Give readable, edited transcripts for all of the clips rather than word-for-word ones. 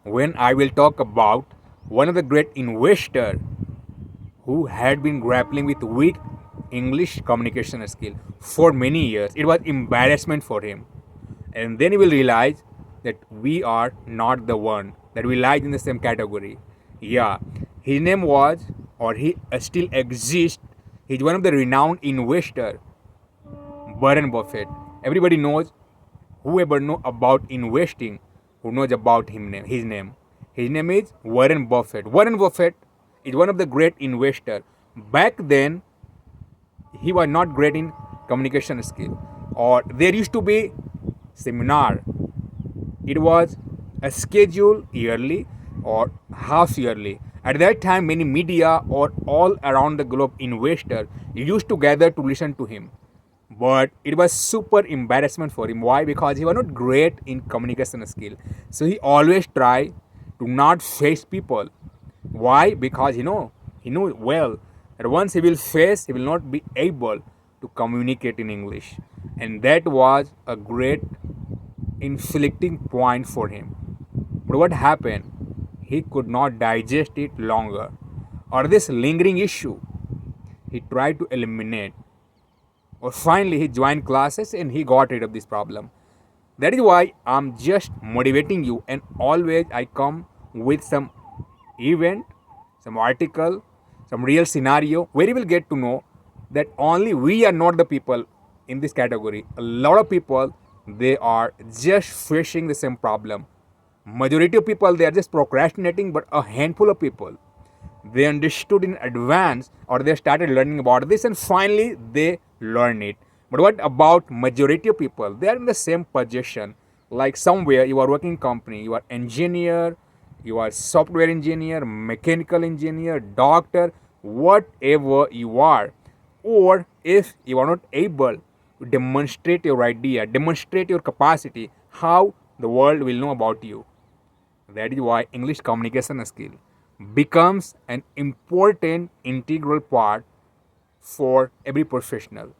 when I will talk about one of the great investor who had been grappling with weak English communication skill for many years. It was embarrassment for him. And then he will realize that we are not the one, that we lie in the same category. Yeah, his name was, or he still exists. He's one of the renowned investor, Burren Buffett. Everybody knows, whoever know about investing, who knows about him name, his name. His name is Warren Buffett. Warren Buffett is one of the great investor. Back then, he was not great in communication skill. Or there used to be seminar. It was a schedule yearly or half yearly. At that time, many media or all around the globe investor used to gather to listen to him. But it was super embarrassment for him. Why? Because he was not great in communication skill. So he always try to not face people. Why? Because he knew well that once he will face, he will not be able to communicate in English. And that was a great inflicting point for him. But what happened? He could not digest it longer. Or this lingering issue, he tried to eliminate. Or finally, he joined classes and he got rid of this problem. That is why I'm just motivating you, and always I come with some event, some article, some real scenario where you will get to know that only we are not the people in this category. A lot of people, they are just facing the same problem. Majority of people, they are just procrastinating, but a handful of people, they understood in advance, or they started learning about this and finally they learn it. But what about majority of people? They are in the same position. Like somewhere you are working company, you are engineer, you are software engineer, mechanical engineer, doctor, whatever you are. Or if you are not able to demonstrate your idea, demonstrate your capacity, how the world will know about you? That is why English communication skill becomes an important integral part for every professional.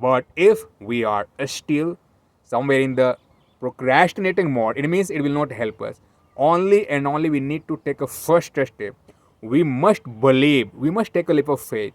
But if we are still somewhere in the procrastinating mode, it means it will not help us. Only and only we need to take a first step. We must believe, we must take a leap of faith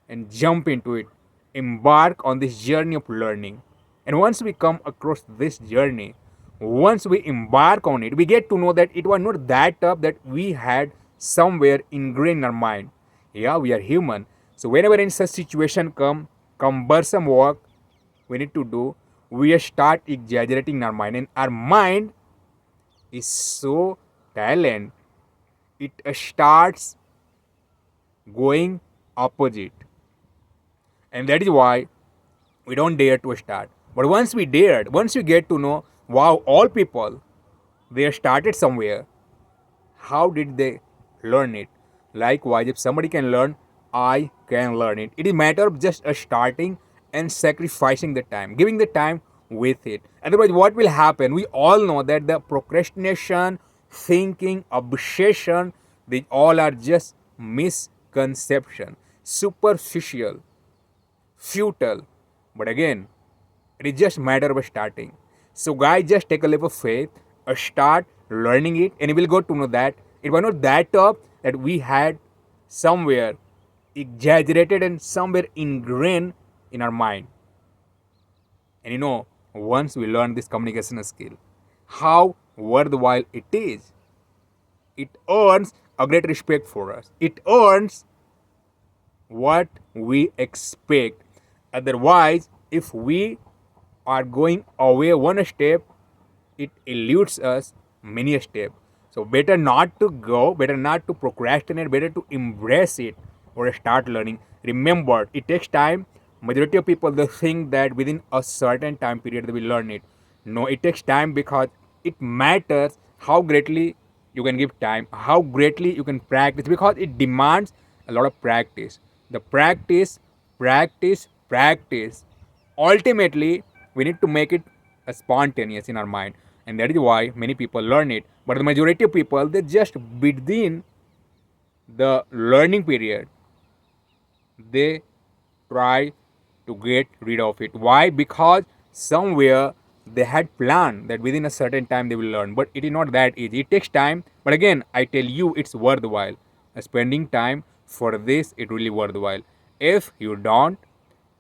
and jump into it, embark on this journey of learning. And once we come across this journey, once we embark on it, we get to know that it was not that tough, that we had somewhere ingrained in our mind. Yeah, we are human. So whenever in such situation come, cumbersome work we need to do, we start exaggerating in our mind. And our mind is so talent, it starts going opposite. And that is why we don't dare to start. But once we dared, once we get to know, wow, all people, they started somewhere. How did they learn it? Likewise, if somebody can learn, I can learn it. It is a matter of just starting and sacrificing the time, giving the time with it. Otherwise, what will happen? We all know that the procrastination, thinking, obsession, they all are just misconception, superficial, futile. But again, it is just matter of starting. So guys, just take a leap of faith, start learning it, and you will go to know that it was not that tough, that we had somewhere exaggerated and somewhere ingrained in our mind. And once we learn this communication skill, how worthwhile it is, it earns a great respect for us. It earns what we expect. Otherwise, if we are going away one step, it eludes us many steps. So better not to go, better not to procrastinate, better to embrace it or start learning. Remember, it takes time. Majority of people, they think that within a certain time period they will learn it. No, it takes time, because it matters how greatly you can give time, how greatly you can practice, because it demands a lot of practice. The practice, practice, practice. Ultimately, we need to make it spontaneous in our mind, and that is why many people learn it. But the majority of people, they just within the learning period, they try to get rid of it. Why? Because somewhere they had planned that within a certain time they will learn, but it is not that easy. It takes time, but again, I tell you, it's worthwhile. Spending time for this, it really worthwhile. If you don't,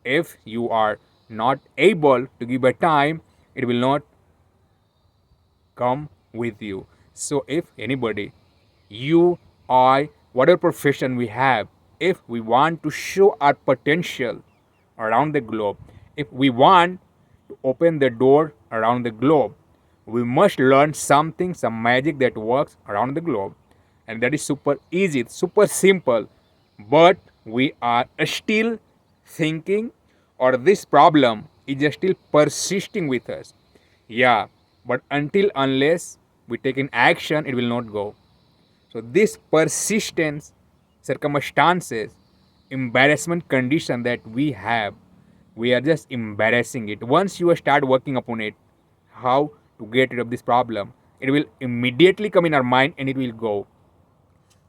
if you are not able to give a time, it will not come with you. So if anybody, you, I, whatever profession we have, if we want to show our potential around the globe, if we want to open the door around the globe, we must learn something, some magic that works around the globe. And that is super easy, super simple. But we are still thinking, or this problem is still persisting with us. Yeah, but until unless we take an action, it will not go. So this persistence, circumstances, embarrassment condition that we have, we are just embarrassing it. Once you start working upon it, how to get rid of this problem, it will immediately come in our mind and it will go.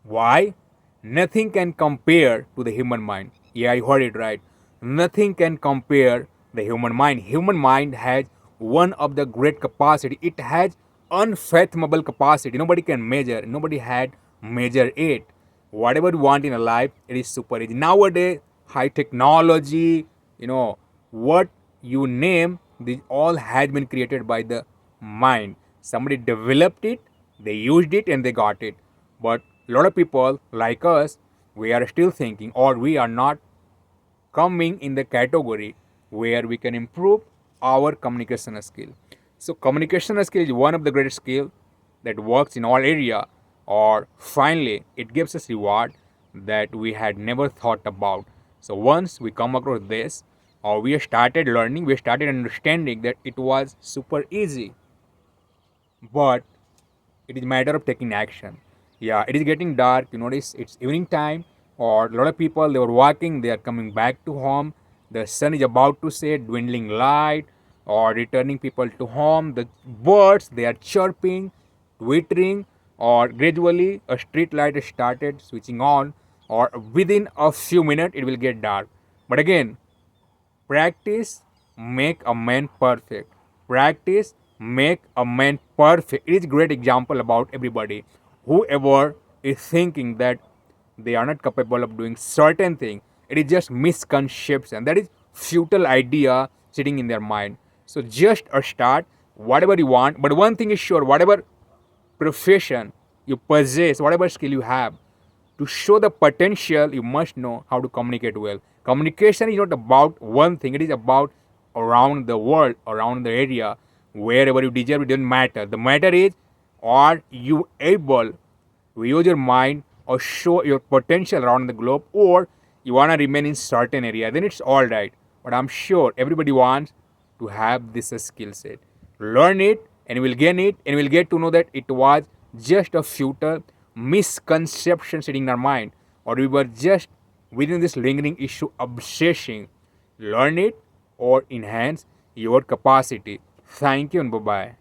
Why? Nothing can compare to the human mind. Yeah, you heard it right. Nothing can compare the human mind. Human mind has one of the great capacity. It has unfathomable capacity. Nobody can measure. Nobody had measure it. Whatever you want in a life, it is super easy. Nowadays, high technology, what you name, this all has been created by the mind. Somebody developed it, they used it, and they got it. But a lot of people like us, we are still thinking, or we are not coming in the category where we can improve our communication skill. So communication skill is one of the greatest skill that works in all area, or finally it gives us reward that we had never thought about. So once we come across this, or we started learning, we started understanding that it was super easy, but it is matter of taking action. Yeah, it is getting dark. You notice it's evening time, or a lot of people, they were walking, they are coming back to home. The sun is about to set, dwindling light, or returning people to home. The birds, they are chirping, twittering, or gradually a street light started switching on, or within a few minutes it will get dark. But again, practice make a man perfect. Practice make a man perfect. It is a great example about everybody. Whoever is thinking that they are not capable of doing certain thing, it is just misconception. That is futile idea sitting in their mind. So just a start, whatever you want. But one thing is sure, whatever profession you possess, whatever skill you have, to show the potential, you must know how to communicate well. Communication is not about one thing, it is about around the world, around the area, wherever you deserve, it doesn't matter. The matter is, are you able to use your mind or show your potential around the globe, or you want to remain in certain area, then it's all right. But I'm sure everybody wants to have this skill set. Learn it, and you will gain it, and you will get to know that it was just a futile misconception sitting in our mind, or we were just within this lingering issue obsessing. Learn it or enhance your capacity. Thank you and bye bye.